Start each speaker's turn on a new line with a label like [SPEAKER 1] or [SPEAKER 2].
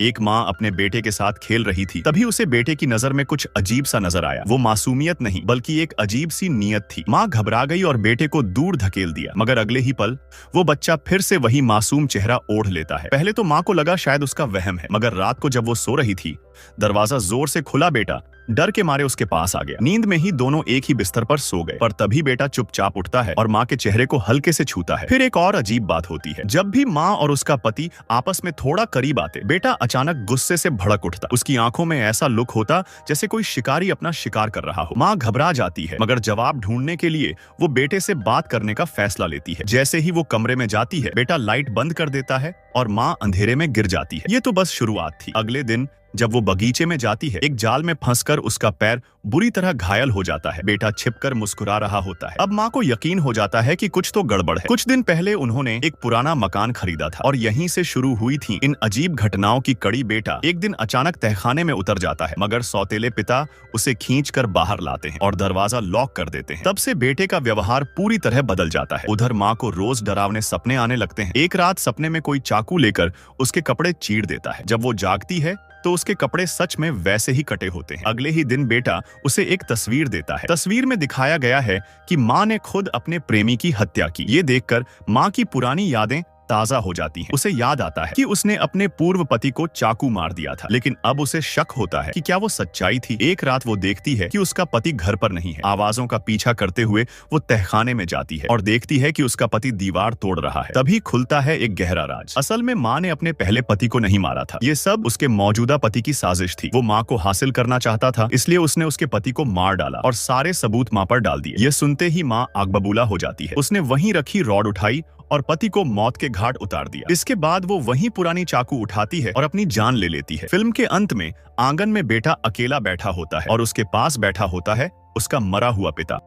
[SPEAKER 1] एक माँ अपने बेटे के साथ खेल रही थी। तभी उसे बेटे की नजर में कुछ अजीब सा नजर आया। वो मासूमियत नहीं बल्कि एक अजीब सी नीयत थी। माँ घबरा गई और बेटे को दूर धकेल दिया, मगर अगले ही पल वो बच्चा फिर से वही मासूम चेहरा ओढ़ लेता है। पहले तो माँ को लगा शायद उसका वहम है, मगर रात को जब वो सो रही थी, दरवाजा जोर से खुला। बेटा डर के मारे उसके पास आ गया। नींद में ही दोनों एक ही बिस्तर पर सो गए, पर तभी बेटा चुपचाप उठता है और माँ के चेहरे को हल्के से छूता है। फिर एक और अजीब बात होती है। जब भी माँ और उसका पति आपस में थोड़ा करीब आते, बेटा अचानक गुस्से से भड़क उठता। उसकी आंखों में ऐसा लुक होता जैसे कोई शिकारी अपना शिकार कर रहा हो। माँ घबरा जाती है, मगर जवाब ढूंढने के लिए वो बेटे से बात करने का फैसला लेती है। जैसे ही वो कमरे में जाती है, बेटा लाइट बंद कर देता है और माँ अंधेरे में गिर जाती है। ये तो बस शुरुआत थी। अगले दिन जब वो बगीचे में जाती है, एक जाल में फंसकर उसका पैर बुरी तरह घायल हो जाता है। बेटा छिपकर मुस्कुरा रहा होता है। अब माँ को यकीन हो जाता है कि कुछ तो गड़बड़ है। कुछ दिन पहले उन्होंने एक पुराना मकान खरीदा था और यहीं से शुरू हुई थी इन अजीब घटनाओं की कड़ी। बेटा एक दिन अचानक तहखाने में उतर जाता है, मगर सौतेले पिता उसे खींचकर बाहर लाते हैं और दरवाजा लॉक कर देते हैं। तब से बेटे का व्यवहार पूरी तरह बदल जाता है। उधर माँ को रोज डरावने सपने आने लगते हैं। एक रात सपने में कोई चाकू लेकर उसके कपड़े चीर देता है। जब वो जागती है तो उसके कपड़े सच में वैसे ही कटे होते हैं। अगले ही दिन बेटा उसे एक तस्वीर देता है। तस्वीर में दिखाया गया है कि माँ ने खुद अपने प्रेमी की हत्या की। ये देखकर माँ की पुरानी यादें ताजा हो जाती हैं। उसे याद आता है कि उसने अपने पूर्व पति को चाकू मार दिया था, लेकिन अब उसे शक होता है कि क्या वो सच्चाई थी। एक रात वो देखती है कि उसका पति घर पर नहीं है। आवाजों का पीछा करते हुए वो तहखाने में जाती है और देखती है कि उसका पति दीवार तोड़ रहा है। तभी खुलता है एक गहरा राज। असल में माँ ने अपने पहले पति को नहीं मारा था। ये सब उसके मौजूदा पति की साजिश थी। वो माँ को हासिल करना चाहता था, इसलिए उसने उसके पति को मार डाला और सारे सबूत माँ पर डाल दिए। ये सुनते ही माँ आग बबूला हो जाती है। उसने वहीं रखी रॉड उठाई और पति को मौत के घाट उतार दिया। इसके बाद वो वही पुरानी चाकू उठाती है और अपनी जान ले लेती है। फिल्म के अंत में आंगन में बेटा अकेला बैठा होता है और उसके पास बैठा होता है उसका मरा हुआ पिता।